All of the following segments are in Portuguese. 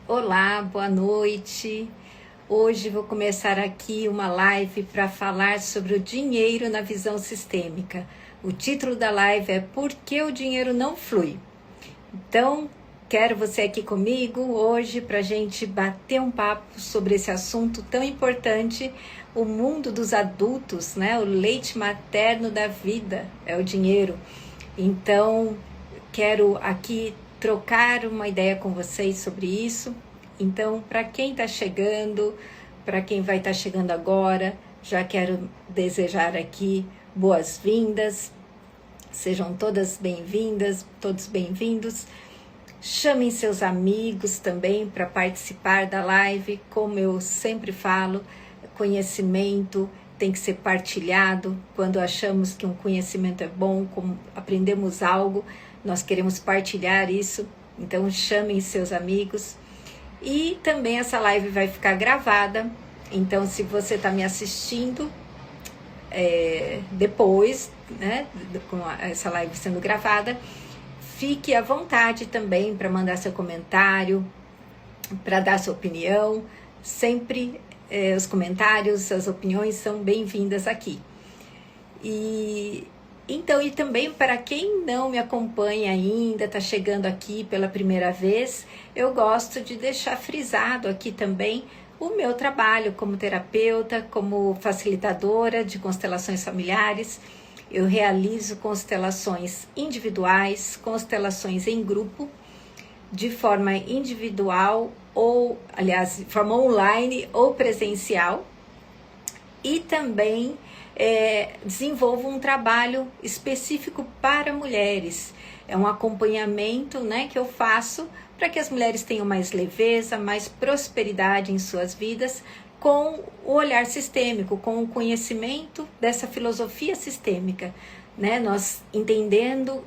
Olá, boa noite. Hoje vou começar aqui uma live para falar sobre o dinheiro na visão sistêmica. O título da live é Por que o dinheiro não flui? Então, quero você aqui comigo hoje para a gente bater um papo sobre esse assunto tão importante, o mundo dos adultos, né? O leite materno da vida é o dinheiro. Então, quero aqui trocar uma ideia com vocês sobre isso. Então, para quem está chegando, para quem vai estar chegando agora, já quero desejar aqui boas-vindas. Sejam todas bem-vindas, todos bem-vindos. Chamem seus amigos também para participar da live. Como eu sempre falo, conhecimento tem que ser partilhado. Quando achamos que um conhecimento é bom, como aprendemos algo, nós queremos partilhar isso. Então chamem seus amigos. E também essa live vai ficar gravada. Então se você está me assistindo depois, né, com essa live sendo gravada, fique à vontade também para mandar seu comentário, para dar sua opinião. Sempre os comentários, as opiniões são bem-vindas aqui. E também para quem não me acompanha ainda, está chegando aqui pela primeira vez, eu gosto de deixar frisado aqui também o meu trabalho como terapeuta, como facilitadora de constelações familiares. Eu realizo constelações individuais, constelações em grupo, de forma individual ou, aliás, de forma online ou presencial. E também desenvolvo um trabalho específico para mulheres. É um acompanhamento, né, que eu faço para que as mulheres tenham mais leveza, mais prosperidade em suas vidas, com o olhar sistêmico, com o conhecimento dessa filosofia sistêmica, né? Nós entendendo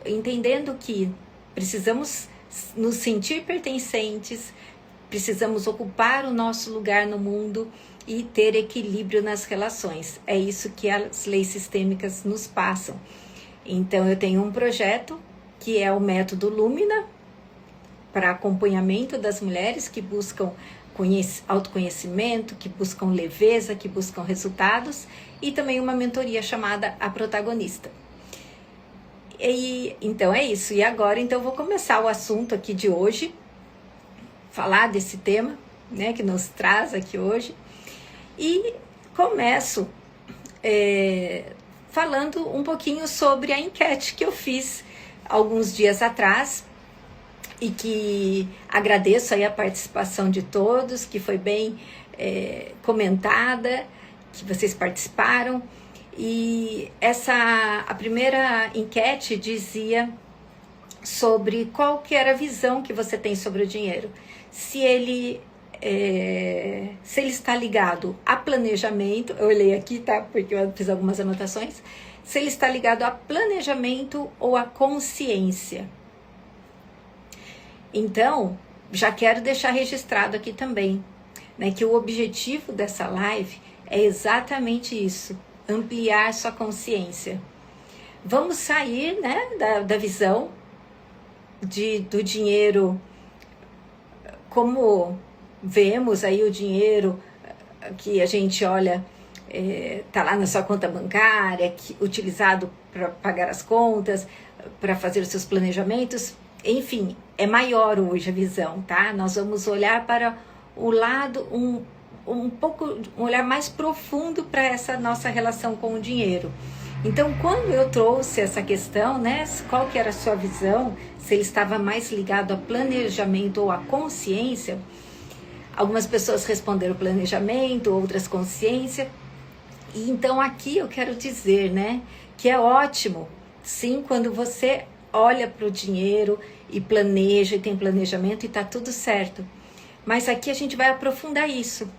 que precisamos nos sentir pertencentes, precisamos ocupar o nosso lugar no mundo e ter equilíbrio nas relações. É isso que as leis sistêmicas nos passam. Então eu tenho um projeto que é o método Lumina, para acompanhamento das mulheres que buscam autoconhecimento, que buscam leveza, que buscam resultados, e também uma mentoria chamada A Protagonista. E então é isso. E agora então eu vou começar o assunto aqui de hoje, falar desse tema, né, que nos traz aqui hoje. E começo falando um pouquinho sobre a enquete que eu fiz alguns dias atrás, e que agradeço aí a participação de todos, que foi bem comentada, que vocês participaram. E a primeira enquete dizia sobre qual que era a visão que você tem sobre o dinheiro. Se ele está ligado a planejamento, eu olhei aqui, tá? Porque eu fiz algumas anotações. Se ele está ligado a planejamento ou a consciência. Então, já quero deixar registrado aqui também, né, que o objetivo dessa live é exatamente isso, ampliar sua consciência. Vamos sair, né, da visão do dinheiro, como vemos aí o dinheiro que a gente olha, tá lá na sua conta bancária, utilizado para pagar as contas, para fazer os seus planejamentos. Enfim, é maior hoje a visão, tá? Nós vamos olhar para o lado, um olhar mais profundo para essa nossa relação com o dinheiro. Então, quando eu trouxe essa questão, né, qual que era a sua visão, se ele estava mais ligado a planejamento ou a consciência, algumas pessoas responderam planejamento, outras consciência. E então aqui eu quero dizer, né, que é ótimo, sim, quando você olha para o dinheiro e planeja e tem planejamento e está tudo certo. Mas aqui a gente vai aprofundar isso,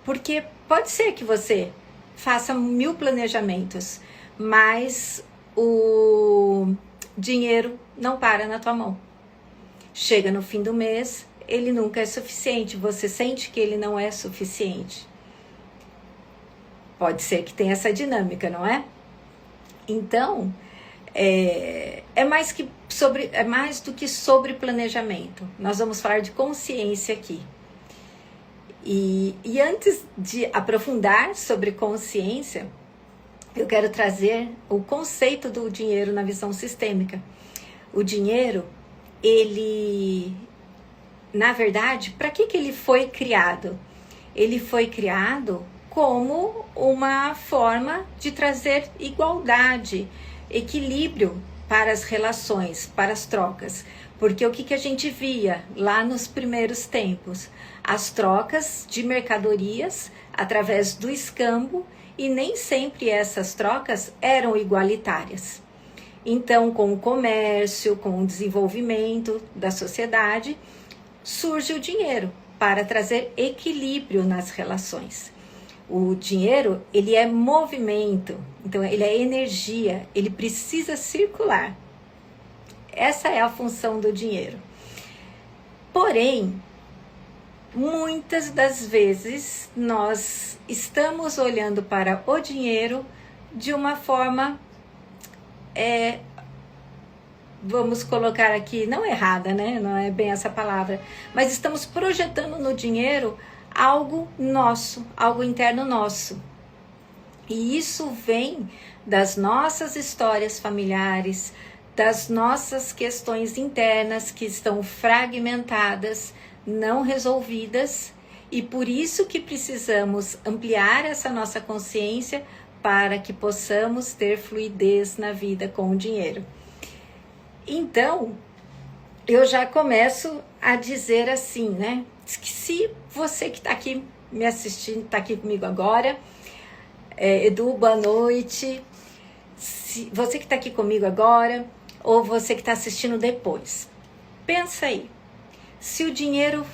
porque pode ser que você faça 1000 planejamentos, mas o dinheiro não para na tua mão. Chega no fim do mês, ele nunca é suficiente, você sente que ele não é suficiente. Pode ser que tenha essa dinâmica, não é? Então, é mais do que sobre planejamento. Nós vamos falar de consciência aqui. E antes de aprofundar sobre consciência, eu quero trazer o conceito do dinheiro na visão sistêmica. O dinheiro, ele, na verdade, para que ele foi criado? Ele foi criado como uma forma de trazer igualdade, equilíbrio para as relações, para as trocas. Porque o que a gente via lá nos primeiros tempos? As trocas de mercadorias através do escambo, e nem sempre essas trocas eram igualitárias. Então, com o comércio, com o desenvolvimento da sociedade, surge o dinheiro para trazer equilíbrio nas relações. O dinheiro, ele é movimento, então ele é energia, ele precisa circular. Essa é a função do dinheiro. Porém, muitas das vezes nós estamos olhando para o dinheiro de uma forma, vamos colocar aqui, não errada, né? Não é bem essa palavra, mas estamos projetando no dinheiro algo nosso, algo interno nosso. E isso vem das nossas histórias familiares, das nossas questões internas que estão fragmentadas, não resolvidas, e por isso que precisamos ampliar essa nossa consciência para que possamos ter fluidez na vida com o dinheiro. Então, eu já começo a dizer assim, né? Que se você que está aqui me assistindo, está aqui comigo agora, Edu, boa noite. Se você que está aqui comigo agora, ou você que está assistindo depois, pensa aí. Se o dinheiro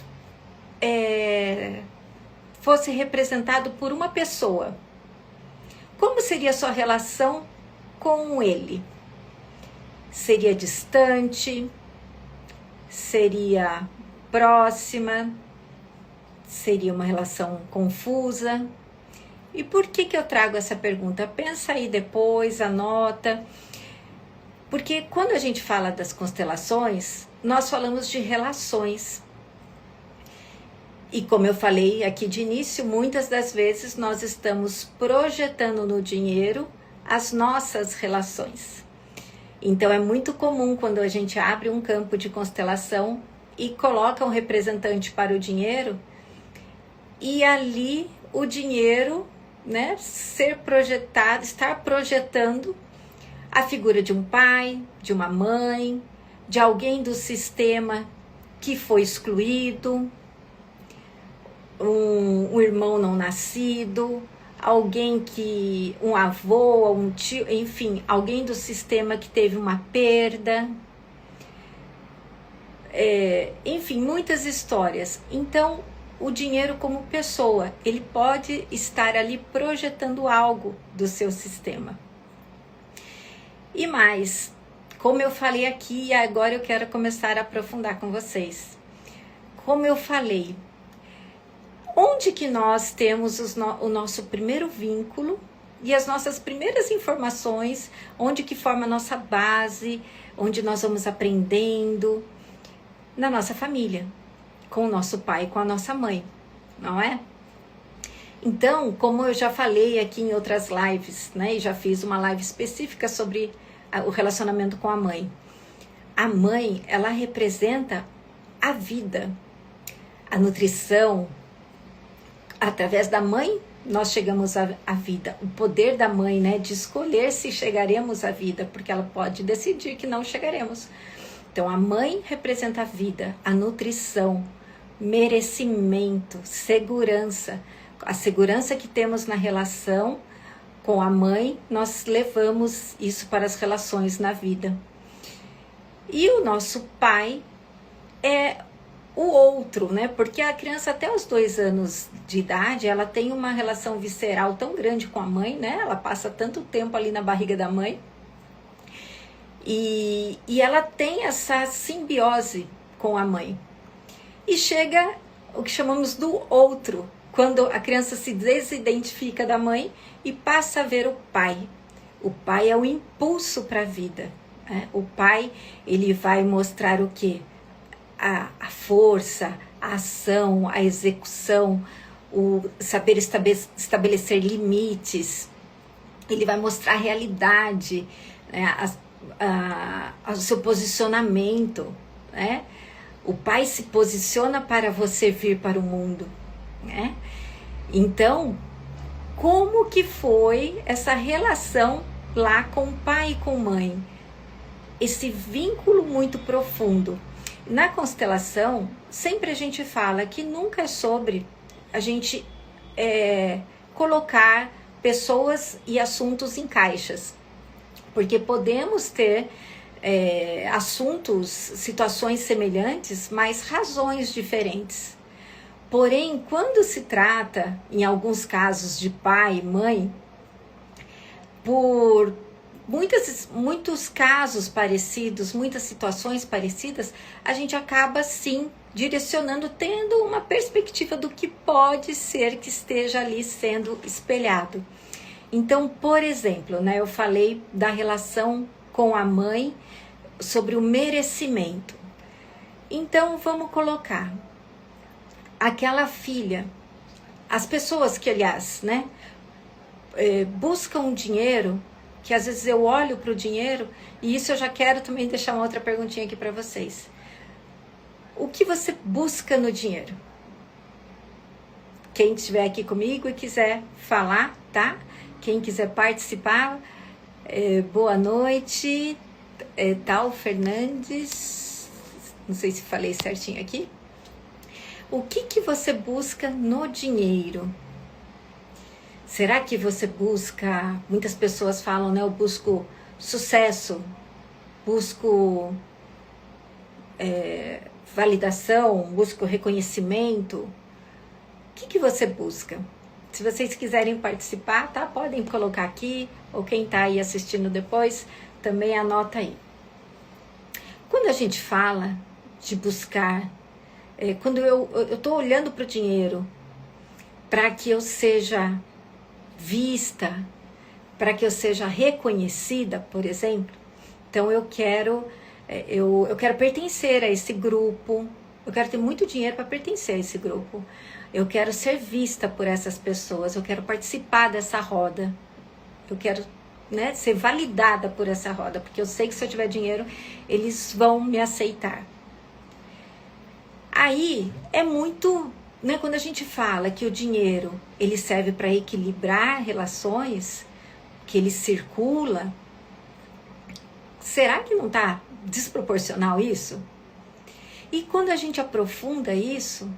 fosse representado por uma pessoa, como seria a sua relação com ele? Seria distante? Seria próxima? Seria uma relação confusa? E por que eu trago essa pergunta? Pensa aí depois, anota. Porque quando a gente fala das constelações, nós falamos de relações. E como eu falei aqui de início, muitas das vezes nós estamos projetando no dinheiro as nossas relações. Então é muito comum quando a gente abre um campo de constelação e coloca um representante para o dinheiro, e ali o dinheiro, né, ser projetado, estar projetando a figura de um pai, de uma mãe, de alguém do sistema que foi excluído, um irmão não nascido, alguém que, um avô, um tio, enfim, alguém do sistema que teve uma perda, enfim, muitas histórias. Então, o dinheiro como pessoa, ele pode estar ali projetando algo do seu sistema. E mais, como eu falei aqui, e agora eu quero começar a aprofundar com vocês. Como eu falei, onde que nós temos o nosso primeiro vínculo e as nossas primeiras informações, onde que forma a nossa base, onde nós vamos aprendendo? Na nossa família, com o nosso pai, com a nossa mãe, não é? Então, como eu já falei aqui em outras lives, né, e já fiz uma live específica sobre o relacionamento com a mãe. A mãe, ela representa a vida, a nutrição. Através da mãe, nós chegamos à vida. O poder da mãe, né, de escolher se chegaremos à vida, porque ela pode decidir que não chegaremos. Então, a mãe representa a vida, a nutrição, merecimento, segurança. A segurança que temos na relação com a mãe, nós levamos isso para as relações na vida. E o nosso pai é o outro, né? Porque a criança até os 2 anos de idade, ela tem uma relação visceral tão grande com a mãe, né? Ela passa tanto tempo ali na barriga da mãe. E ela tem essa simbiose com a mãe. E chega o que chamamos do outro, quando a criança se desidentifica da mãe e passa a ver o pai. O pai é o impulso para a vida, né? O pai, ele vai mostrar o quê? A força, a ação, a execução, o saber estabelecer limites. Ele vai mostrar a realidade, né, o seu posicionamento, né? O pai se posiciona para você vir para o mundo, né? Então, como que foi essa relação lá com o pai e com mãe? Esse vínculo muito profundo. Na constelação, sempre a gente fala que nunca é sobre a gente colocar pessoas e assuntos em caixas. Porque podemos ter assuntos, situações semelhantes, mas razões diferentes. Porém, quando se trata, em alguns casos, de pai e mãe, por muitos casos parecidos, muitas situações parecidas, a gente acaba sim direcionando, tendo uma perspectiva do que pode ser que esteja ali sendo espelhado. Então, por exemplo, né, eu falei da relação com a mãe, sobre o merecimento. Então, vamos colocar aquela filha, as pessoas que, aliás, né, buscam dinheiro, que às vezes eu olho para o dinheiro, e isso eu já quero também deixar uma outra perguntinha aqui para vocês. O que você busca no dinheiro? Quem estiver aqui comigo e quiser falar, tá? Quem quiser participar, boa noite, Tal Fernandes, não sei se falei certinho aqui. O que você busca no dinheiro? Será que você busca, muitas pessoas falam, né? Eu busco sucesso, busco validação, busco reconhecimento. O que você busca? Se vocês quiserem participar, tá? Podem colocar aqui, ou quem tá aí assistindo depois, também anota aí. Quando a gente fala de buscar, quando eu tô olhando para o dinheiro, para que eu seja vista, para que eu seja reconhecida, por exemplo, então eu quero pertencer a esse grupo, eu quero ter muito dinheiro para pertencer a esse grupo, eu quero ser vista por essas pessoas, eu quero participar dessa roda, eu quero, né, ser validada por essa roda, porque eu sei que se eu tiver dinheiro, eles vão me aceitar. Aí é muito, né, quando a gente fala que o dinheiro ele serve para equilibrar relações, que ele circula, será que não está desproporcional isso? E quando a gente aprofunda isso,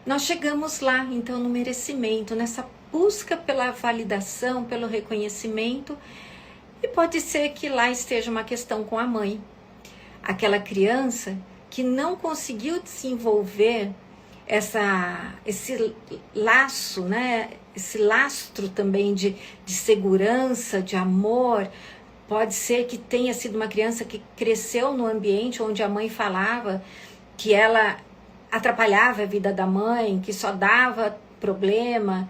nós chegamos lá, então, no merecimento, nessa busca pela validação, pelo reconhecimento, e pode ser que lá esteja uma questão com a mãe. Aquela criança que não conseguiu desenvolver esse laço, né? Esse lastro também de segurança, de amor. Pode ser que tenha sido uma criança que cresceu no ambiente onde a mãe falava que ela atrapalhava a vida da mãe, que só dava problema,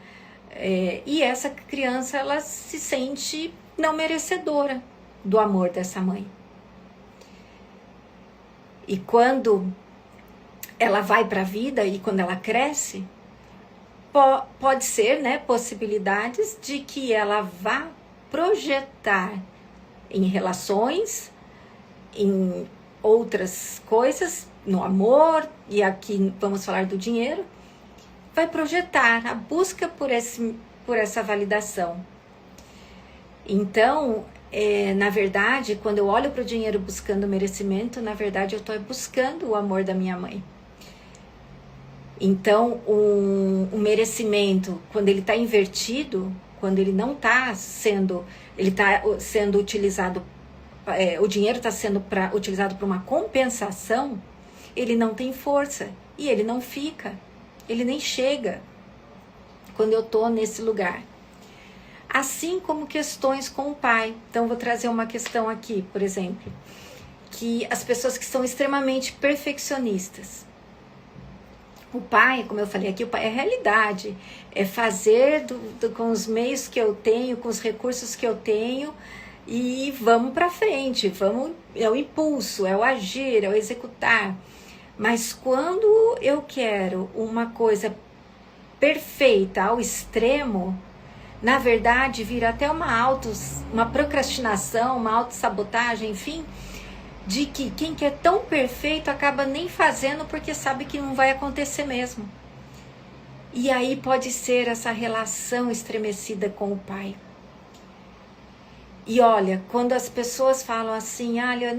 e essa criança ela se sente não merecedora do amor dessa mãe. E quando ela vai para a vida e quando ela cresce, pode ser, né, possibilidades de que ela vá projetar em relações, em outras coisas, no amor, e aqui vamos falar do dinheiro, vai projetar a busca por essa validação. Então, na verdade, quando eu olho para o dinheiro buscando merecimento, na verdade eu estou buscando o amor da minha mãe. Então, o merecimento, quando ele está invertido, quando ele não está sendo, ele está sendo utilizado, o dinheiro está sendo utilizado para uma compensação, ele não tem força e ele não fica, ele nem chega quando eu estou nesse lugar. Assim como questões com o pai. Então, vou trazer uma questão aqui, por exemplo, que as pessoas que são extremamente perfeccionistas. O pai, como eu falei aqui, o pai é a realidade, é fazer com os meios que eu tenho, com os recursos que eu tenho, e vamos para frente, é o impulso, é o agir, é o executar. Mas quando eu quero uma coisa perfeita ao extremo, na verdade vira até uma procrastinação, uma autossabotagem, enfim, de que quem quer tão perfeito acaba nem fazendo porque sabe que não vai acontecer mesmo. E aí pode ser essa relação estremecida com o pai. E olha, quando as pessoas falam assim, olha,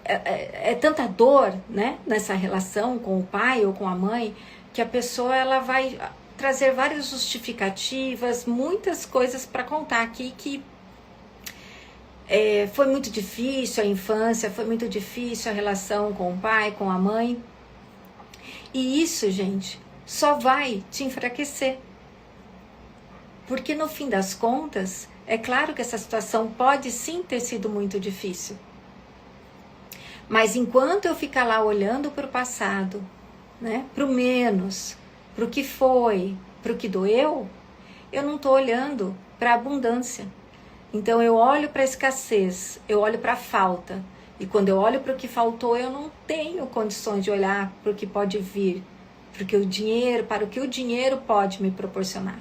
é tanta dor, né, nessa relação com o pai ou com a mãe, que a pessoa ela vai trazer várias justificativas, muitas coisas para contar aqui que foi muito difícil a infância, foi muito difícil a relação com o pai, com a mãe. E isso, gente, só vai te enfraquecer. Porque no fim das contas, é claro que essa situação pode sim ter sido muito difícil. Mas enquanto eu ficar lá olhando para o passado, né, para o menos, para o que foi, para o que doeu, eu não estou olhando para a abundância. Então eu olho para a escassez, eu olho para a falta. E quando eu olho para o que faltou, eu não tenho condições de olhar para o que pode vir, para o que o dinheiro pode me proporcionar.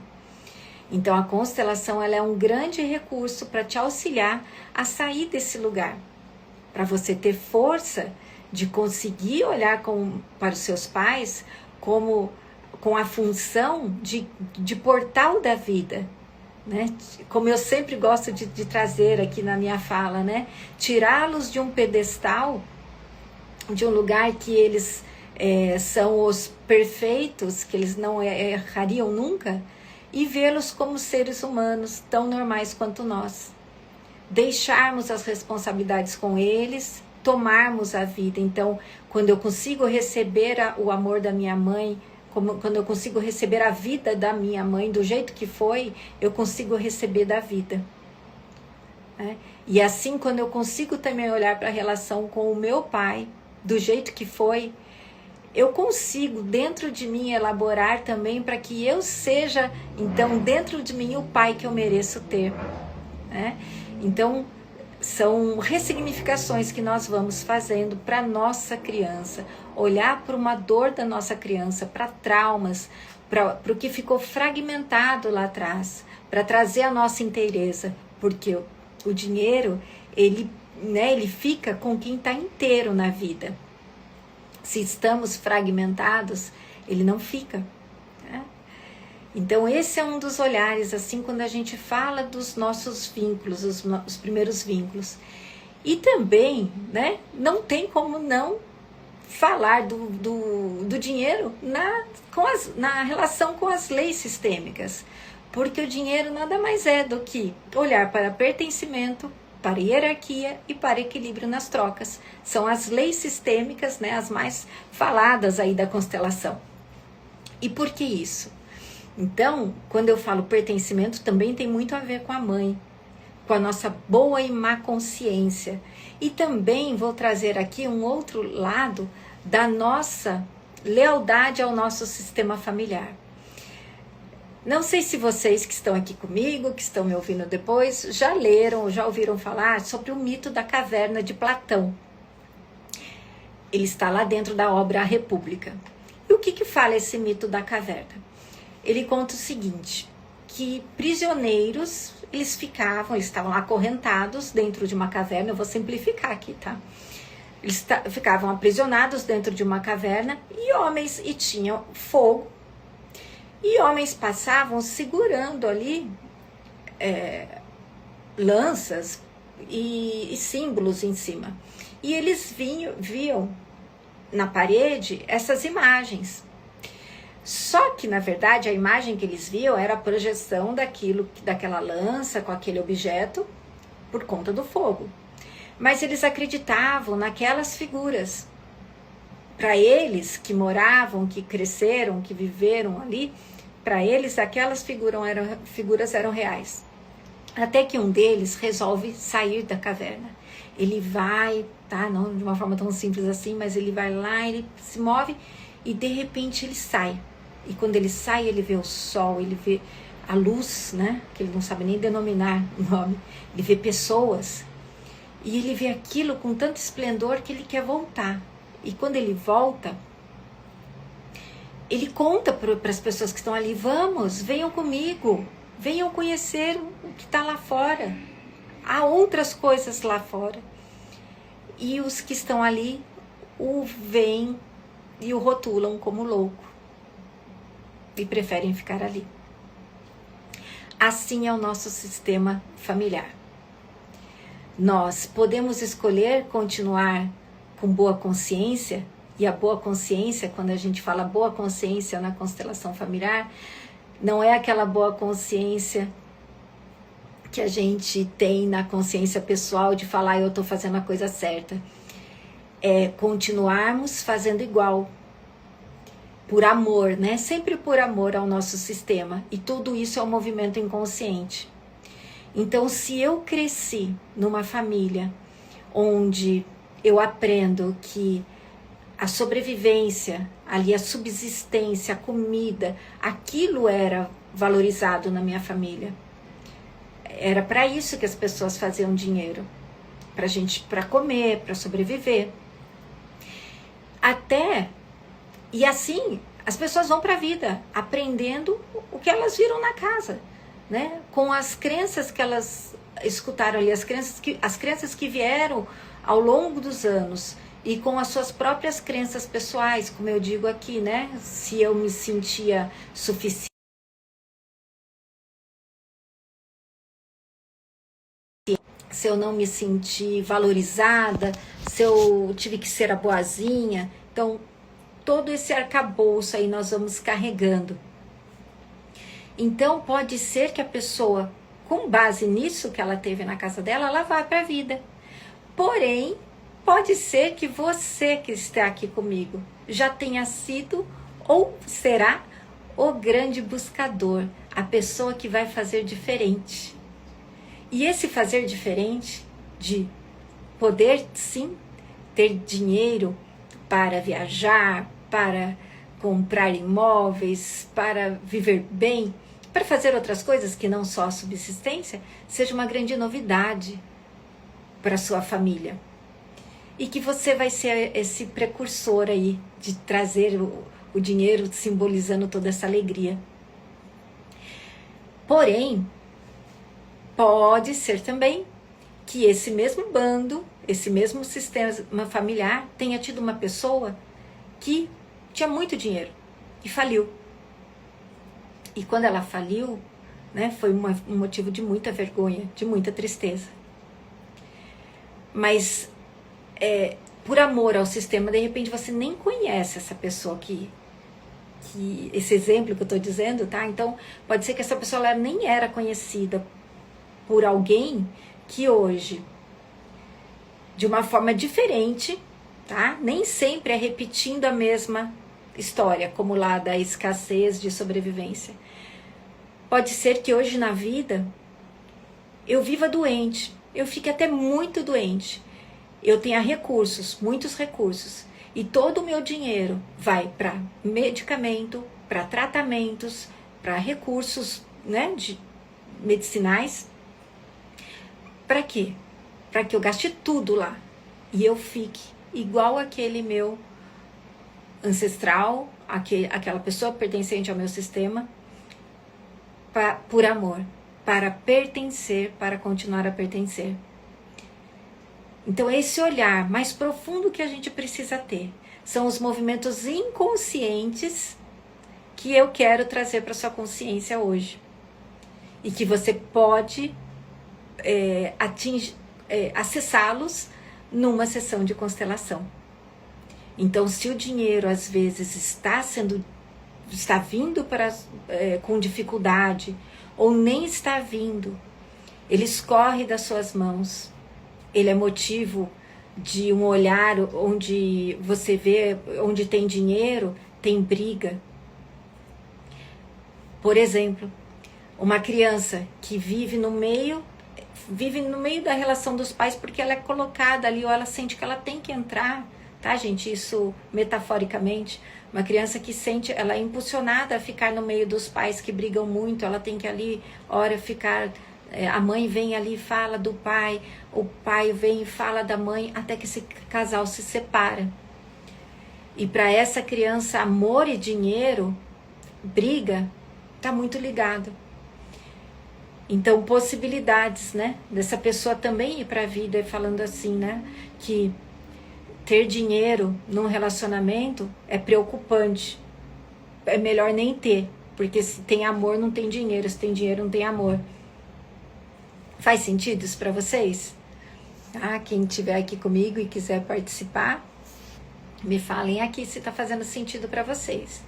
Então a constelação ela é um grande recurso para te auxiliar a sair desse lugar, para você ter força de conseguir olhar para os seus pais como com a função de portal da vida, né? Como eu sempre gosto de trazer aqui na minha fala, né? Tirá-los de um pedestal, de um lugar que eles são os perfeitos, que eles não errariam nunca, e vê-los como seres humanos tão normais quanto nós. Deixarmos as responsabilidades com eles, tomarmos a vida. Então, quando eu consigo receber o amor da minha mãe, quando eu consigo receber a vida da minha mãe do jeito que foi, eu consigo receber da vida. Né? E assim, quando eu consigo também olhar para a relação com o meu pai, do jeito que foi, eu consigo dentro de mim elaborar também para que eu seja, então, dentro de mim o pai que eu mereço ter. Né? Então, são ressignificações que nós vamos fazendo para nossa criança, olhar para uma dor da nossa criança, para traumas, para o que ficou fragmentado lá atrás, para trazer a nossa inteireza, porque o dinheiro, ele fica com quem está inteiro na vida. Se estamos fragmentados, ele não fica. Né? Então esse é um dos olhares, assim, quando a gente fala dos nossos vínculos, os primeiros vínculos. E também, né, não tem como não falar do dinheiro na relação com as leis sistêmicas. Porque o dinheiro nada mais é do que olhar para pertencimento, para hierarquia e para equilíbrio nas trocas. São as leis sistêmicas, né, as mais faladas aí da constelação. E por que isso? Então, quando eu falo pertencimento, também tem muito a ver com a mãe, com a nossa boa e má consciência. E também vou trazer aqui um outro lado da nossa lealdade ao nosso sistema familiar. Não sei se vocês que estão aqui comigo, que estão me ouvindo depois, já leram ou já ouviram falar sobre o mito da caverna de Platão. Ele está lá dentro da obra A República. E o que fala esse mito da caverna? Ele conta o seguinte, que prisioneiros, eles estavam lá acorrentados dentro de uma caverna, eu vou simplificar aqui, tá? Eles ficavam aprisionados dentro de uma caverna e tinham fogo, e homens passavam segurando ali lanças e símbolos em cima. E eles viam na parede essas imagens. Só que, na verdade, a imagem que eles viam era a projeção daquela lança com aquele objeto por conta do fogo. Mas eles acreditavam naquelas figuras. Para eles que moravam, que cresceram, que viveram ali, para eles aquelas figuras eram reais. Até que um deles resolve sair da caverna. Ele vai, tá? Não de uma forma tão simples assim, mas ele vai lá, ele se move e de repente ele sai. E quando ele sai, ele vê o sol, ele vê a luz, né? Que ele não sabe nem denominar o nome. Ele vê pessoas. E ele vê aquilo com tanto esplendor que ele quer voltar. E quando ele volta, ele conta para as pessoas que estão ali: vamos, venham comigo, venham conhecer o que está lá fora. Há outras coisas lá fora. E os que estão ali o veem e o rotulam como louco e preferem ficar ali. Assim é o nosso sistema familiar. Nós podemos escolher continuar com boa consciência, e a boa consciência, quando a gente fala boa consciência na constelação familiar, não é aquela boa consciência que a gente tem na consciência pessoal de falar: eu estou fazendo a coisa certa. É continuarmos fazendo igual, por amor, né? Sempre por amor ao nosso sistema. E tudo isso é um movimento inconsciente. Então, se eu cresci numa família onde eu aprendo que a sobrevivência, ali a subsistência, a comida, aquilo era valorizado na minha família. Era para isso que as pessoas faziam dinheiro, para comer, para sobreviver. E assim, as pessoas vão para a vida aprendendo o que elas viram na casa, né? Com as crenças que elas escutaram ali, as crenças que vieram ao longo dos anos, e com as suas próprias crenças pessoais, como eu digo aqui, né? Se eu me sentia suficiente, se eu não me senti valorizada, se eu tive que ser a boazinha. Então, todo esse arcabouço aí nós vamos carregando. Então, pode ser que a pessoa, com base nisso que ela teve na casa dela, ela vá para a vida. Porém, pode ser que você que está aqui comigo já tenha sido ou será o grande buscador, a pessoa que vai fazer diferente. E esse fazer diferente, de poder sim ter dinheiro para viajar, para comprar imóveis, para viver bem, para fazer outras coisas que não só a subsistência, seja uma grande novidade para sua família. E que você vai ser esse precursor aí de trazer o dinheiro, simbolizando toda essa alegria. Porém, pode ser também que esse mesmo bando, esse mesmo sistema familiar tenha tido uma pessoa que tinha muito dinheiro e faliu. E quando ela faliu, né, foi um motivo de muita vergonha, de muita tristeza. Mas por amor ao sistema, de repente você nem conhece essa pessoa que esse exemplo que eu estou dizendo, tá? Então pode ser que essa pessoa ela nem era conhecida por alguém que hoje, de uma forma diferente, tá? Nem sempre é repetindo a mesma história, como lá da escassez de sobrevivência. Pode ser que hoje na vida eu viva doente, eu fique até muito doente, eu tenha recursos, muitos recursos, e todo o meu dinheiro vai para medicamento, para tratamentos, para recursos, né, medicinais. Para quê? Para que eu gaste tudo lá e eu fique igual aquele meu ancestral, aquela pessoa pertencente ao meu sistema, por amor, para pertencer, para continuar a pertencer. Então esse olhar mais profundo que a gente precisa ter são os movimentos inconscientes que eu quero trazer para sua consciência hoje, e que você pode acessá-los numa sessão de constelação. Então, se o dinheiro às vezes está vindo com dificuldade, ou nem está vindo, ele escorre das suas mãos, ele é motivo de um olhar onde você vê, onde tem dinheiro, tem briga. Por exemplo, uma criança que vive no meio da relação dos pais porque ela é colocada ali, ou ela sente que ela tem que entrar, tá, gente? Isso metaforicamente. Uma criança que sente, ela é impulsionada a ficar no meio dos pais que brigam muito, ela tem que ali, ora, ficar... a mãe vem ali e fala do pai, o pai vem e fala da mãe, até que esse casal se separa. E para essa criança, amor e dinheiro, briga, tá muito ligado. Então, possibilidades, né? Dessa pessoa também ir para a vida falando assim, né? Que ter dinheiro num relacionamento é preocupante. É melhor nem ter. Porque se tem amor, não tem dinheiro. Se tem dinheiro, não tem amor. Faz sentido isso para vocês? Ah, quem estiver aqui comigo e quiser participar, me falem aqui se está fazendo sentido para vocês.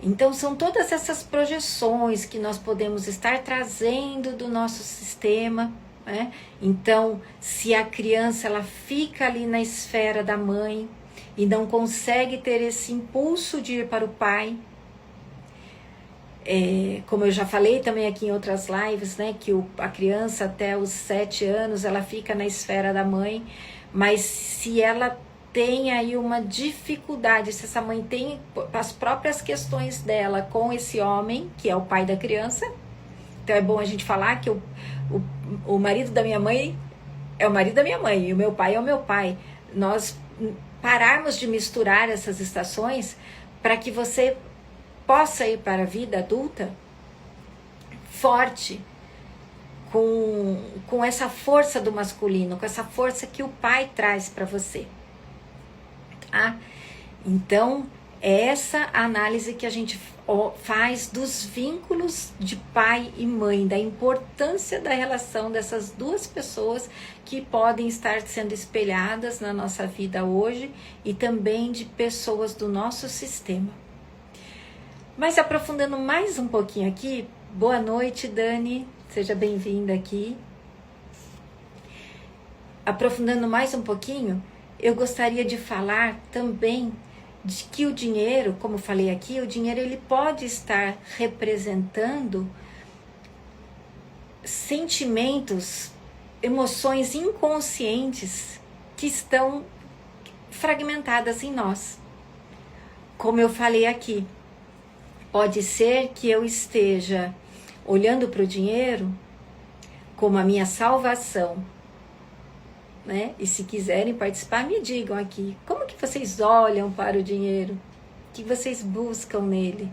Então, são todas essas projeções que nós podemos estar trazendo do nosso sistema, né? Então, se a criança ela fica ali na esfera da mãe e não consegue ter esse impulso de ir para o pai, como eu já falei também aqui em outras lives, né? Que a criança até os 7 anos ela fica na esfera da mãe, mas se ela tem aí uma dificuldade, se essa mãe tem as próprias questões dela com esse homem, que é o pai da criança, então é bom a gente falar que o marido da minha mãe é o marido da minha mãe, e o meu pai é o meu pai. Nós pararmos de misturar essas estações para que você possa ir para a vida adulta forte, com essa força do masculino, com essa força que o pai traz para você. Então, é essa análise que a gente faz dos vínculos de pai e mãe, da importância da relação dessas duas pessoas que podem estar sendo espelhadas na nossa vida hoje e também de pessoas do nosso sistema. Mas aprofundando mais um pouquinho aqui, boa noite, Dani, seja bem-vinda aqui. Aprofundando mais um pouquinho, eu gostaria de falar também de que o dinheiro, como falei aqui, o dinheiro ele pode estar representando sentimentos, emoções inconscientes que estão fragmentadas em nós. Como eu falei aqui, pode ser que eu esteja olhando para o dinheiro como a minha salvação, né? E se quiserem participar, me digam aqui, como que vocês olham para o dinheiro? O que vocês buscam nele?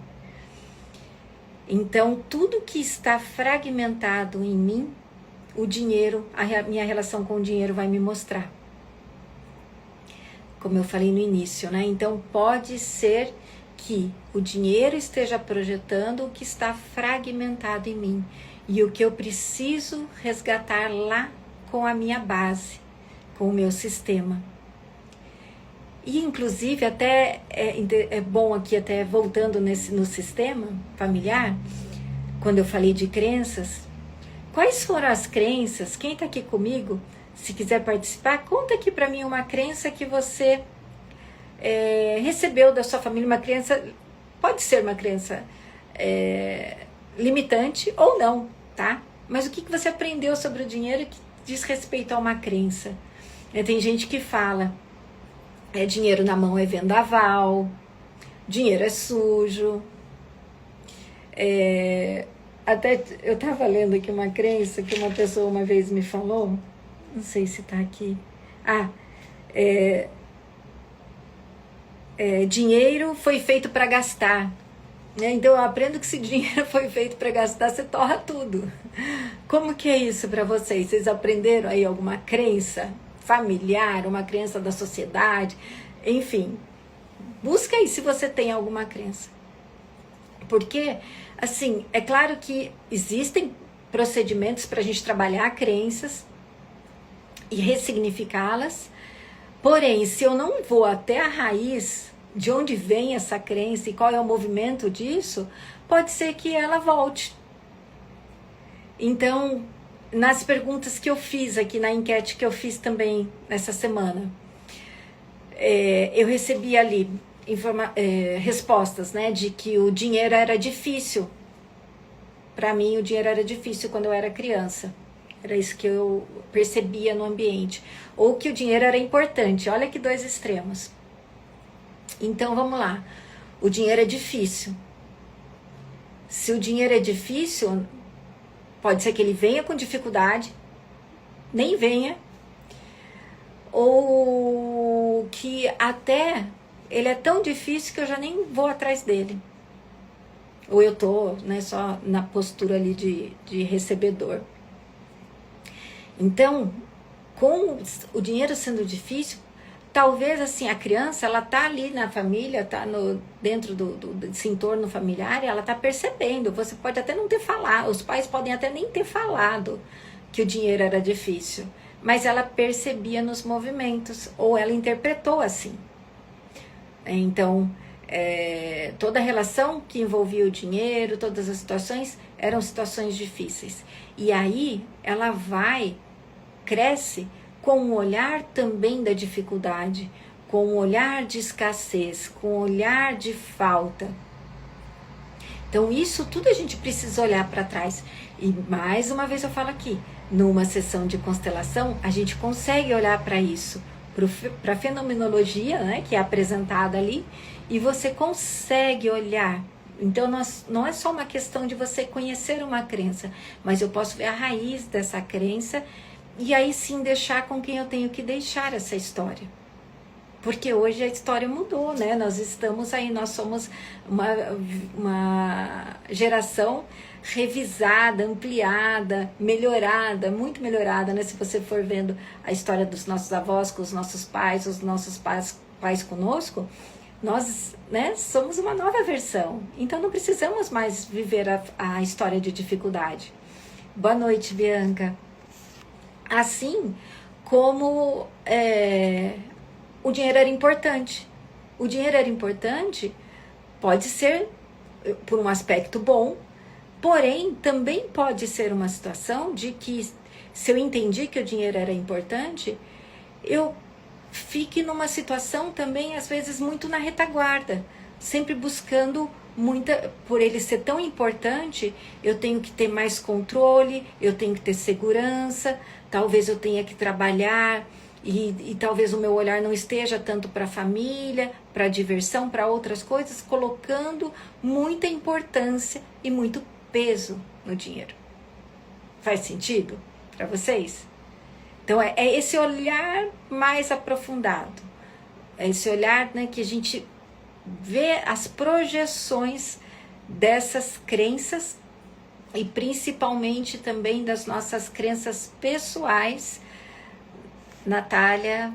Então, tudo que está fragmentado em mim, o dinheiro, minha relação com o dinheiro vai me mostrar. Como eu falei no início, né? Então, pode ser que o dinheiro esteja projetando o que está fragmentado em mim e o que eu preciso resgatar lá com a minha base, com o meu sistema. E inclusive até é bom aqui, até voltando no sistema familiar, quando eu falei de crenças, quais foram as crenças? Quem está aqui comigo, se quiser participar, conta aqui para mim uma crença que você recebeu da sua família, uma crença, pode ser uma crença limitante ou não, tá? Mas o que você aprendeu sobre o dinheiro que diz respeito a uma crença? Tem gente que fala, dinheiro na mão é vendaval, dinheiro é sujo. Até eu estava lendo aqui uma crença que uma pessoa uma vez me falou, não sei se está aqui. Dinheiro foi feito para gastar. Então eu aprendo que se dinheiro foi feito para gastar, você torra tudo. Como que é isso para vocês? Vocês aprenderam aí alguma crença familiar, uma crença da sociedade? Enfim, busca aí se você tem alguma crença. Porque, assim, é claro que existem procedimentos para a gente trabalhar crenças e ressignificá-las. Porém, se eu não vou até a raiz de onde vem essa crença e qual é o movimento disso, pode ser que ela volte. Então, nas perguntas que eu fiz aqui, na enquete que eu fiz também nessa semana, eu recebi ali respostas, né, de que o dinheiro era difícil. Para mim, o dinheiro era difícil quando eu era criança. Era isso que eu percebia no ambiente. Ou que o dinheiro era importante. Olha que dois extremos. Então, vamos lá. O dinheiro é difícil. Se o dinheiro é difícil, pode ser que ele venha com dificuldade, nem venha, ou que até ele é tão difícil que eu já nem vou atrás dele. Ou eu tô, né, só na postura ali de recebedor. Então, com o dinheiro sendo difícil, talvez assim a criança, ela tá ali na família, tá dentro desse entorno familiar, e ela tá percebendo. Você pode até não ter falado, os pais podem até nem ter falado que o dinheiro era difícil, mas ela percebia nos movimentos, ou ela interpretou assim. Então, toda a relação que envolvia o dinheiro, todas as situações, eram situações difíceis. E aí, ela cresce com um olhar também da dificuldade, com um olhar de escassez, com um olhar de falta. Então, isso tudo a gente precisa olhar para trás. E mais uma vez eu falo aqui, numa sessão de constelação, a gente consegue olhar para isso, para a fenomenologia, né, que é apresentada ali, e você consegue olhar. Então, não é só uma questão de você conhecer uma crença, mas eu posso ver a raiz dessa crença e aí sim deixar com quem eu tenho que deixar essa história. Porque hoje a história mudou, né? Nós estamos aí, nós somos uma geração revisada, ampliada, melhorada, muito melhorada, né? Se você for vendo a história dos nossos avós com os nossos pais conosco, nós, né, somos uma nova versão. Então não precisamos mais viver a história de dificuldade. Boa noite, Bianca. Assim como o dinheiro era importante. O dinheiro era importante, pode ser por um aspecto bom, porém também pode ser uma situação de que, se eu entendi que o dinheiro era importante, eu fique numa situação também, às vezes, muito na retaguarda, sempre buscando por ele ser tão importante, eu tenho que ter mais controle, eu tenho que ter segurança, talvez eu tenha que trabalhar e talvez o meu olhar não esteja tanto para a família, para a diversão, para outras coisas, colocando muita importância e muito peso no dinheiro. Faz sentido para vocês? Então é esse olhar mais aprofundado, é esse olhar, né, que a gente vê as projeções dessas crenças e principalmente também das nossas crenças pessoais. Natália,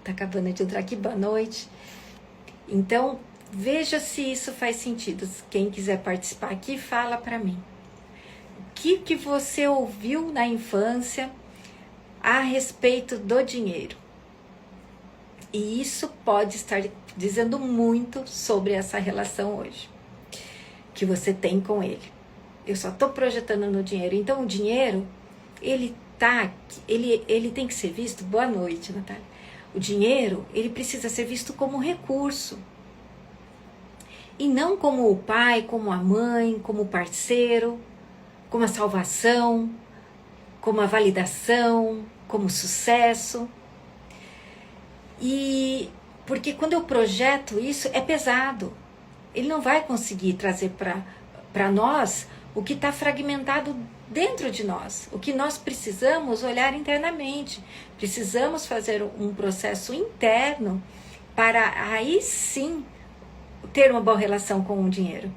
tá acabando de entrar aqui, boa noite. Então, veja se isso faz sentido. Quem quiser participar aqui, fala para mim. O que você ouviu na infância a respeito do dinheiro? E isso pode estar dizendo muito sobre essa relação hoje, que você tem com ele. Eu só estou projetando no dinheiro. Então, o dinheiro, ele tem que ser visto... Boa noite, Natália. O dinheiro, ele precisa ser visto como recurso. E não como o pai, como a mãe, como o parceiro, como a salvação, como a validação, como o sucesso. E porque quando eu projeto isso, é pesado. Ele não vai conseguir trazer para nós o que está fragmentado dentro de nós. O que nós precisamos olhar internamente. Precisamos fazer um processo interno para aí sim ter uma boa relação com o dinheiro.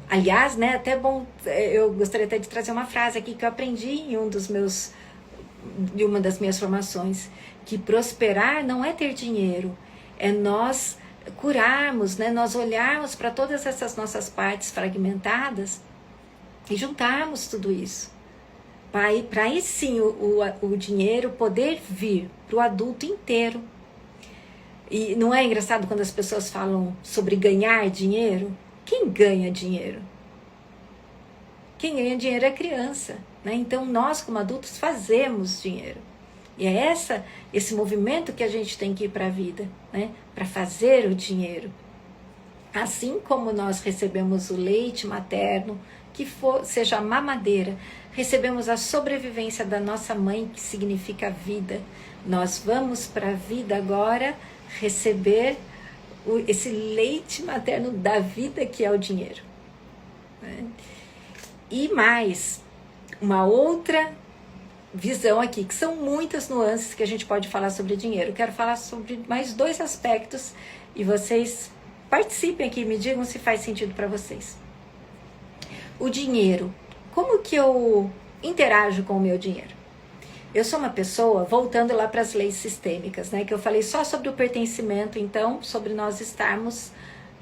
Aliás, né, até bom, eu gostaria até de trazer uma frase aqui que eu aprendi em uma das minhas formações, que prosperar não é ter dinheiro, é nós curarmos, né, nós olharmos para todas essas nossas partes fragmentadas e juntarmos tudo isso. Para aí sim o dinheiro poder vir para o adulto inteiro. E não é engraçado quando as pessoas falam sobre ganhar dinheiro? Quem ganha dinheiro? Quem ganha dinheiro é criança, né? Então nós como adultos fazemos dinheiro. E é esse movimento que a gente tem que ir para a vida, né? Para fazer o dinheiro. Assim como nós recebemos o leite materno, que seja a mamadeira, recebemos a sobrevivência da nossa mãe, que significa vida. Nós vamos para a vida agora receber esse leite materno da vida, que é o dinheiro. Né? E mais, uma outra visão aqui, que são muitas nuances que a gente pode falar sobre dinheiro. Quero falar sobre mais 2 aspectos e vocês participem aqui, me digam se faz sentido para vocês. O dinheiro, como que eu interajo com o meu dinheiro? Eu sou uma pessoa, voltando lá para as leis sistêmicas, né, que eu falei só sobre o pertencimento, então, sobre nós estarmos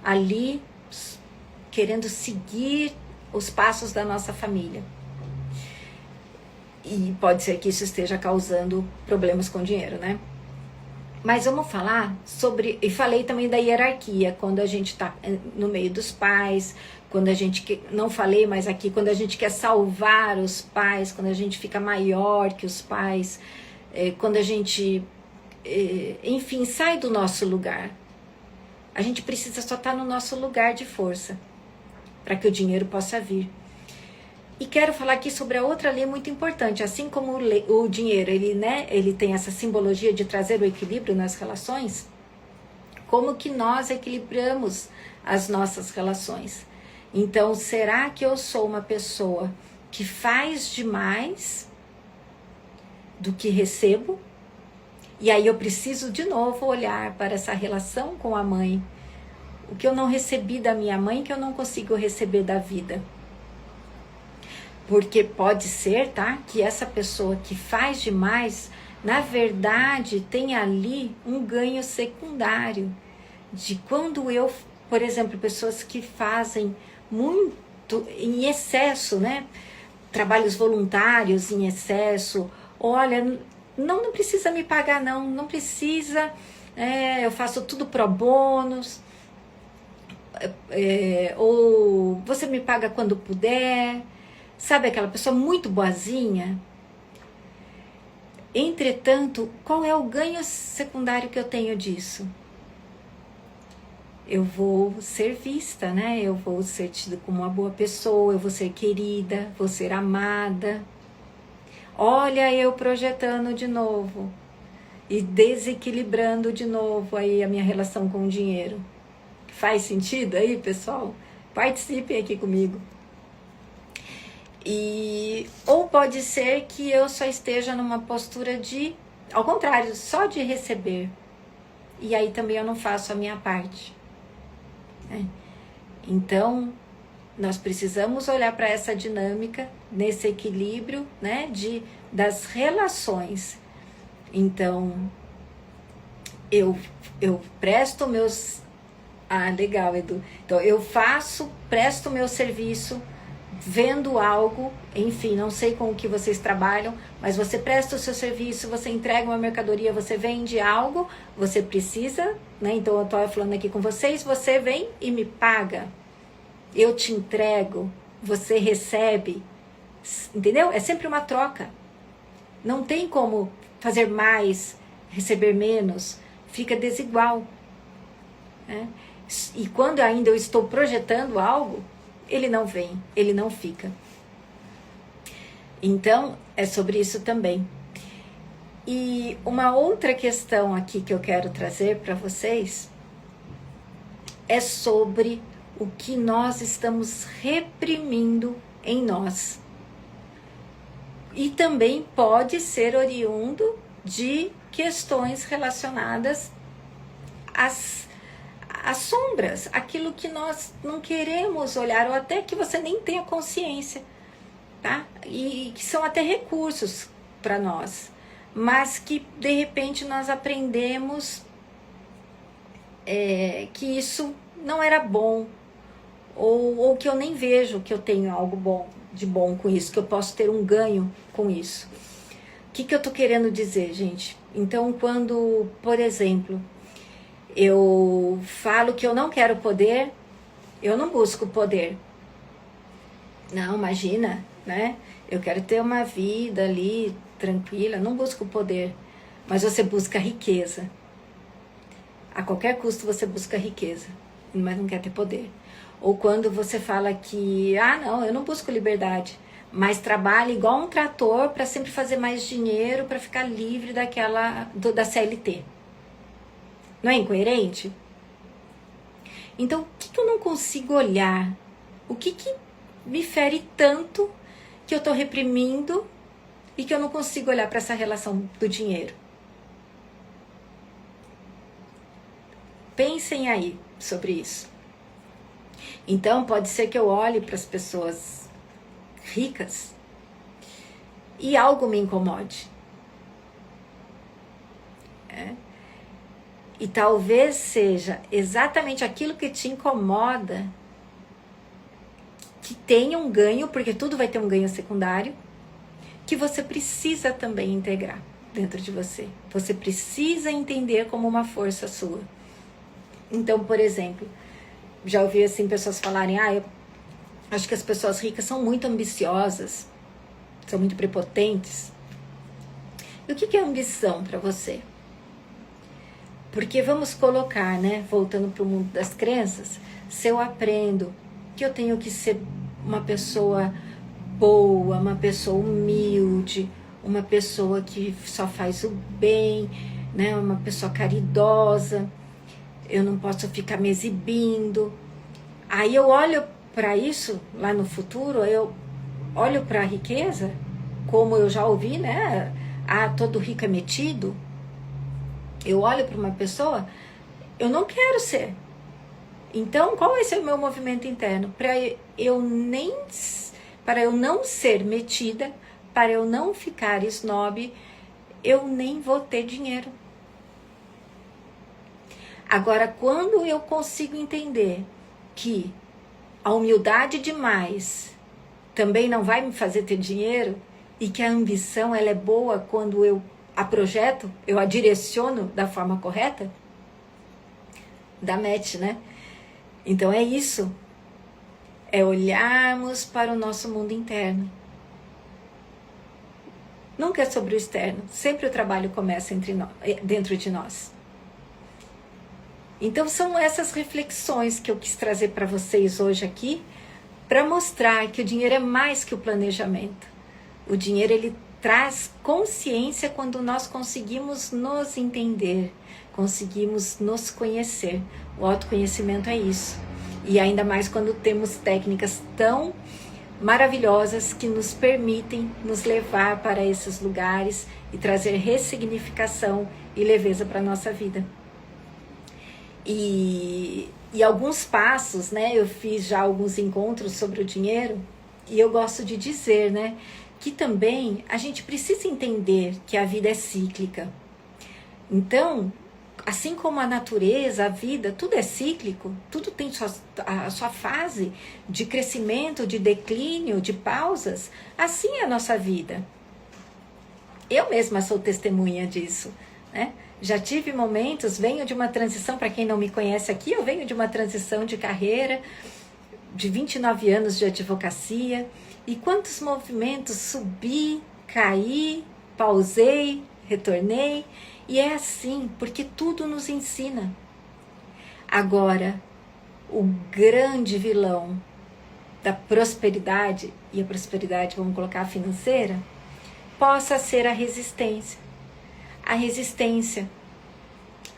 ali querendo seguir os passos da nossa família. E pode ser que isso esteja causando problemas com dinheiro, né? Mas vamos falar sobre... E falei também da hierarquia, quando a gente está no meio dos pais, quando a gente... Não falei, mas aqui, quando a gente quer salvar os pais, quando a gente fica maior que os pais, quando a gente, enfim, sai do nosso lugar. A gente precisa só estar no nosso lugar de força, para que o dinheiro possa vir. E quero falar aqui sobre a outra lei muito importante. Assim como o dinheiro, ele tem essa simbologia de trazer o equilíbrio nas relações, como que nós equilibramos as nossas relações? Então, será que eu sou uma pessoa que faz demais do que recebo? E aí eu preciso de novo olhar para essa relação com a mãe. O que eu não recebi da minha mãe, que eu não consigo receber da vida. Porque pode ser, tá, que essa pessoa que faz demais, na verdade, tem ali um ganho secundário. De quando eu, por exemplo, pessoas que fazem muito em excesso, né? Trabalhos voluntários em excesso. Olha, não precisa me pagar, não precisa, eu faço tudo pro bônus. Ou você me paga quando puder. Sabe aquela pessoa muito boazinha? Entretanto, qual é o ganho secundário que eu tenho disso? Eu vou ser vista, né? Eu vou ser tida como uma boa pessoa, eu vou ser querida, vou ser amada. Olha eu projetando de novo e desequilibrando de novo aí a minha relação com o dinheiro. Faz sentido aí, pessoal? Participem aqui comigo. Ou pode ser que eu só esteja numa postura de, ao contrário, só de receber. E aí também eu não faço a minha parte. Né? Então, nós precisamos olhar para essa dinâmica, nesse equilíbrio, né, das relações. Então, eu presto meus... Ah, legal, Edu. Então, eu presto meu serviço, vendo algo, enfim, não sei com o que vocês trabalham, mas você presta o seu serviço, você entrega uma mercadoria, você vende algo, você precisa, né? Então eu estou falando aqui com vocês, você vem e me paga, eu te entrego, você recebe, entendeu? É sempre uma troca, não tem como fazer mais, receber menos, fica desigual, né? E quando ainda eu estou projetando algo, ele não vem, ele não fica. Então, é sobre isso também. E uma outra questão aqui que eu quero trazer para vocês é sobre o que nós estamos reprimindo em nós. E também pode ser oriundo de questões relacionadas às sombras, aquilo que nós não queremos olhar, ou até que você nem tenha consciência, tá? E que são até recursos para nós, mas que de repente nós aprendemos que isso não era bom, ou que eu nem vejo que eu tenho algo de bom com isso, que eu posso ter um ganho com isso. O que eu tô querendo dizer, gente? Então, quando, por exemplo, eu falo que eu não quero poder, eu não busco poder. Não, imagina, né? Eu quero ter uma vida ali tranquila, não busco poder. Mas você busca riqueza. A qualquer custo você busca riqueza, mas não quer ter poder. Ou quando você fala que, não, eu não busco liberdade, mas trabalha igual um trator para sempre fazer mais dinheiro, para ficar livre da CLT. Não é incoerente? Então, o que eu não consigo olhar? O que me fere tanto que eu estou reprimindo e que eu não consigo olhar para essa relação do dinheiro? Pensem aí sobre isso. Então, pode ser que eu olhe para as pessoas ricas e algo me incomode. E talvez seja exatamente aquilo que te incomoda que tenha um ganho, porque tudo vai ter um ganho secundário, que você precisa também integrar dentro de você. Você precisa entender como uma força sua. Então, por exemplo, já ouvi assim pessoas falarem, eu acho que as pessoas ricas são muito ambiciosas, são muito prepotentes. E o que é ambição para você? Porque vamos colocar, né, voltando para o mundo das crenças, se eu aprendo que eu tenho que ser uma pessoa boa, uma pessoa humilde, uma pessoa que só faz o bem, né, uma pessoa caridosa, eu não posso ficar me exibindo. Aí eu olho para isso lá no futuro, eu olho para a riqueza, como eu já ouvi, né, todo rico é metido. Eu olho para uma pessoa, eu não quero ser. Então, qual vai ser o meu movimento interno? Para eu não ser metida, para eu não ficar snob, eu nem vou ter dinheiro. Agora, quando eu consigo entender que a humildade demais também não vai me fazer ter dinheiro e que a ambição ela é boa quando eu a projeto, eu a direciono da forma correta, dá match, né? Então é isso, é olharmos para o nosso mundo interno. Nunca é sobre o externo, sempre o trabalho começa dentro de nós. Então são essas reflexões que eu quis trazer para vocês hoje aqui, para mostrar que o dinheiro é mais que o planejamento. O dinheiro ele traz consciência quando nós conseguimos nos entender, conseguimos nos conhecer. O autoconhecimento é isso. E ainda mais quando temos técnicas tão maravilhosas que nos permitem nos levar para esses lugares e trazer ressignificação e leveza para a nossa vida. E alguns passos, né? Eu fiz já alguns encontros sobre o dinheiro e eu gosto de dizer, né? Que também a gente precisa entender que a vida é cíclica. Então, assim como a natureza, a vida, tudo é cíclico, tudo tem a sua fase de crescimento, de declínio, de pausas, assim é a nossa vida. Eu mesma sou testemunha disso, né? Já tive momentos, venho de uma transição, para quem não me conhece aqui, eu venho de uma transição de carreira, de 29 anos de advocacia, e quantos movimentos subi, caí, pausei, retornei, e é assim, porque tudo nos ensina. Agora, o grande vilão da prosperidade, e a prosperidade, vamos colocar financeira, possa ser a resistência. A resistência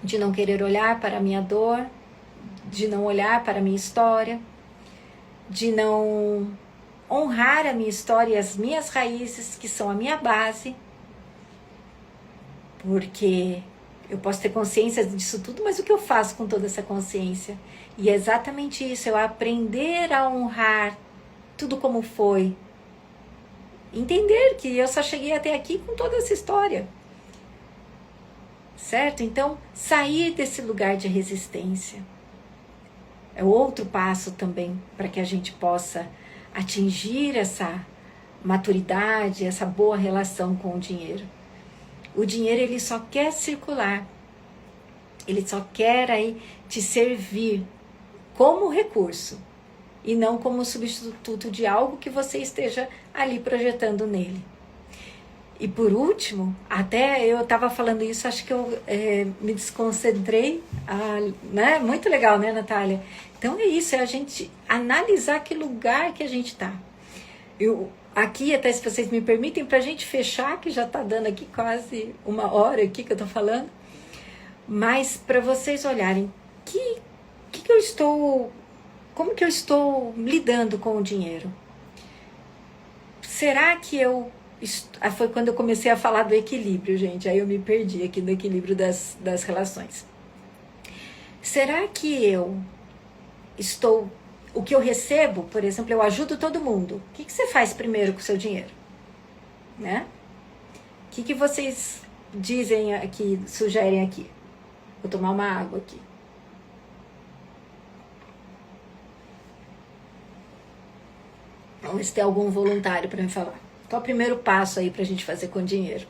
de não querer olhar para a minha dor, de não olhar para a minha história, de não honrar a minha história e as minhas raízes, que são a minha base, porque eu posso ter consciência disso tudo, mas o que eu faço com toda essa consciência? E é exatamente isso, eu aprender a honrar tudo como foi, entender que eu só cheguei até aqui com toda essa história. Certo? Então, sair desse lugar de resistência é outro passo também para que a gente possa atingir essa maturidade, essa boa relação com o dinheiro. O dinheiro, ele só quer circular, ele só quer aí te servir como recurso e não como substituto de algo que você esteja ali projetando nele. E por último, até eu estava falando isso, acho que eu me desconcentrei, né? Muito legal, né, Natália? Então é isso, é a gente analisar que lugar que a gente está. Aqui, até se vocês me permitem, para a gente fechar, que já está dando aqui quase 1 hora aqui que eu estou falando, mas para vocês olharem como que eu estou lidando com o dinheiro. Será que foi quando eu comecei a falar do equilíbrio, gente. Aí eu me perdi aqui no equilíbrio das relações. Será que o que eu recebo, por exemplo, eu ajudo todo mundo. O que você faz primeiro com o seu dinheiro? Né? O que vocês dizem aqui, sugerem aqui? Vou tomar uma água aqui. Vamos ver se tem algum voluntário para me falar. Qual é o primeiro passo aí para a gente fazer com o dinheiro?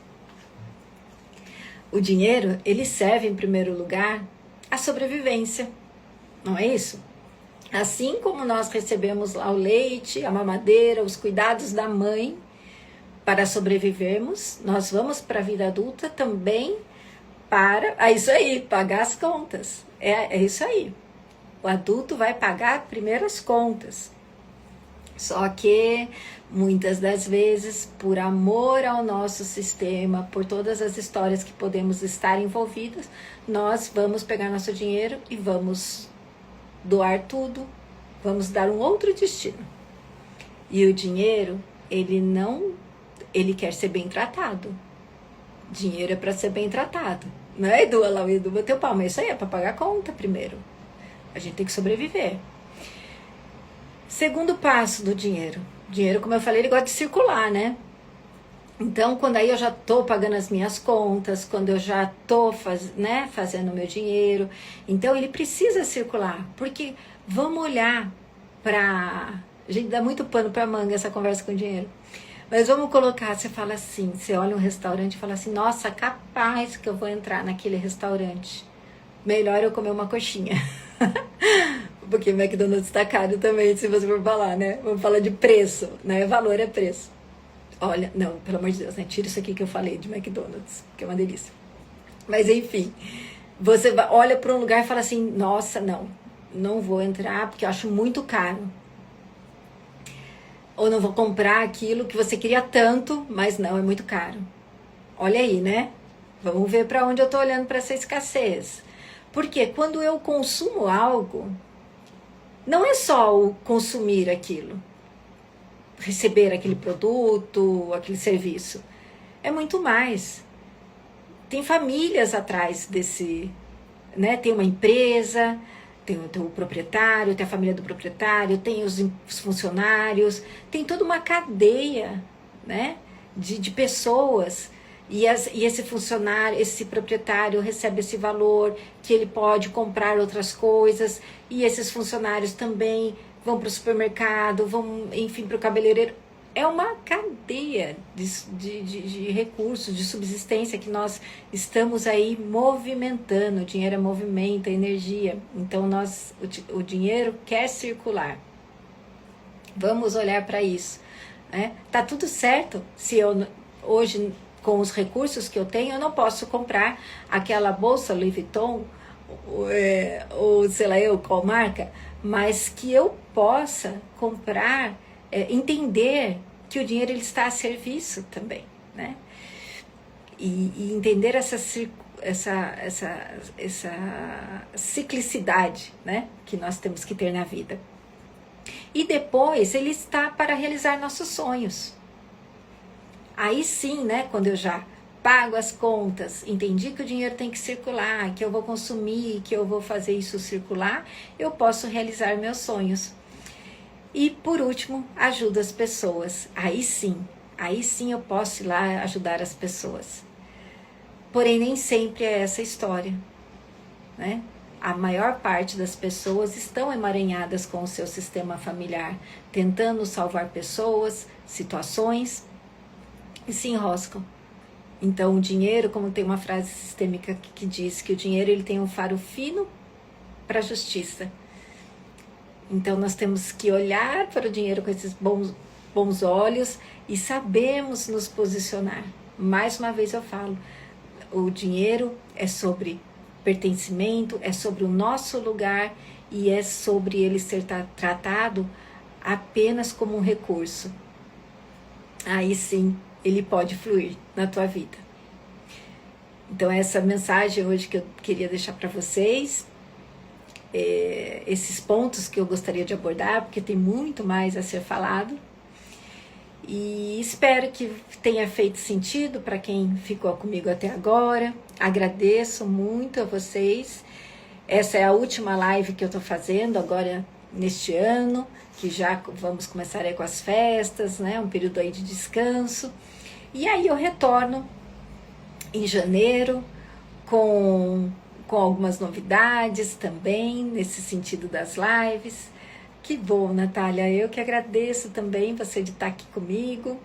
O dinheiro, ele serve em primeiro lugar à sobrevivência, não é isso? Assim como nós recebemos lá o leite, a mamadeira, os cuidados da mãe para sobrevivermos, nós vamos para a vida adulta também para, isso aí, pagar as contas. É isso aí. O adulto vai pagar primeiro as contas. Só que muitas das vezes, por amor ao nosso sistema, por todas as histórias que podemos estar envolvidas, nós vamos pegar nosso dinheiro e vamos doar tudo, vamos dar um outro destino. E o dinheiro, ele quer ser bem tratado. Dinheiro é para ser bem tratado. Não é, Edu? Lá o Edu bateu palma. Isso aí é para pagar a conta primeiro. A gente tem que sobreviver. Segundo passo do dinheiro. Dinheiro, como eu falei, ele gosta de circular, né? Então, quando aí eu já tô pagando as minhas contas, quando eu já tô fazendo o meu dinheiro, então ele precisa circular, porque vamos olhar para... A gente dá muito pano para manga essa conversa com o dinheiro. Mas vamos colocar, você fala assim, você olha um restaurante e fala assim, nossa, capaz que eu vou entrar naquele restaurante. Melhor eu comer uma coxinha. Porque o McDonald's tá caro também, se você for falar, né? Vamos falar de preço, né? Valor é preço. Olha, não, pelo amor de Deus, né? Tira isso aqui que eu falei de McDonald's, que é uma delícia. Mas enfim, você olha para um lugar e fala assim, nossa, não vou entrar porque eu acho muito caro. Ou não vou comprar aquilo que você queria tanto, mas não, é muito caro. Olha aí, né? Vamos ver para onde eu tô olhando para essa escassez. Porque quando eu consumo algo, não é só o consumir aquilo, receber aquele produto, aquele serviço. É muito mais. Tem famílias atrás desse, né? Tem uma empresa, tem o proprietário, tem a família do proprietário, tem os funcionários, tem toda uma cadeia, né? De pessoas. E esse funcionário, esse proprietário recebe esse valor, que ele pode comprar outras coisas, e esses funcionários também vão para o supermercado, vão, enfim, para o cabeleireiro. É uma cadeia de recursos, de subsistência que nós estamos aí movimentando. O dinheiro é movimento, é energia. Então, o dinheiro quer circular. Vamos olhar para isso. Né? Tá tudo certo se eu hoje... com os recursos que eu tenho, eu não posso comprar aquela bolsa Louis Vuitton, ou sei lá eu, qual marca, mas que eu possa comprar, entender que o dinheiro ele está a serviço também, né? E entender essa ciclicidade, né, que nós temos que ter na vida. E depois ele está para realizar nossos sonhos. Aí sim, né, quando eu já pago as contas, entendi que o dinheiro tem que circular, que eu vou consumir, que eu vou fazer isso circular, eu posso realizar meus sonhos. E por último, ajudo as pessoas. Aí sim eu posso ir lá ajudar as pessoas. Porém, nem sempre é essa história, né? A maior parte das pessoas estão emaranhadas com o seu sistema familiar, tentando salvar pessoas, situações, e se enroscam. Então o dinheiro, como tem uma frase sistêmica que diz que o dinheiro ele tem um faro fino para a justiça. Então nós temos que olhar para o dinheiro com esses bons olhos e sabermos nos posicionar. Mais uma vez eu falo, o dinheiro é sobre pertencimento, é sobre o nosso lugar e é sobre ele ser tratado apenas como um recurso. Aí sim, ele pode fluir na tua vida. Então essa mensagem hoje que eu queria deixar para vocês, esses pontos que eu gostaria de abordar, porque tem muito mais a ser falado, e espero que tenha feito sentido para quem ficou comigo até agora. Agradeço muito a vocês Essa é a última live que eu tô fazendo agora neste ano, que já vamos começar aí com as festas, né? Um período aí de descanso. E aí eu retorno em janeiro com algumas novidades também, nesse sentido das lives. Que bom, Natália, eu que agradeço também você de estar aqui comigo.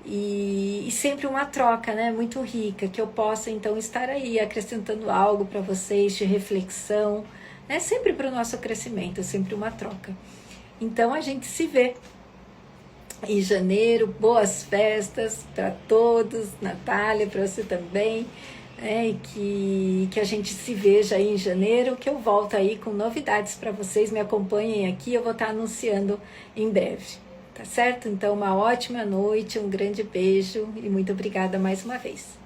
E sempre uma troca, né, muito rica, que eu possa então estar aí acrescentando algo para vocês de reflexão, né, sempre para o nosso crescimento, sempre uma troca. Então a gente se vê em janeiro, boas festas para todos, Natália, para você também, né, e que a gente se veja aí em janeiro, que eu volto aí com novidades para vocês, me acompanhem aqui, eu vou estar anunciando em breve. Tá certo? Então, uma ótima noite, um grande beijo e muito obrigada mais uma vez.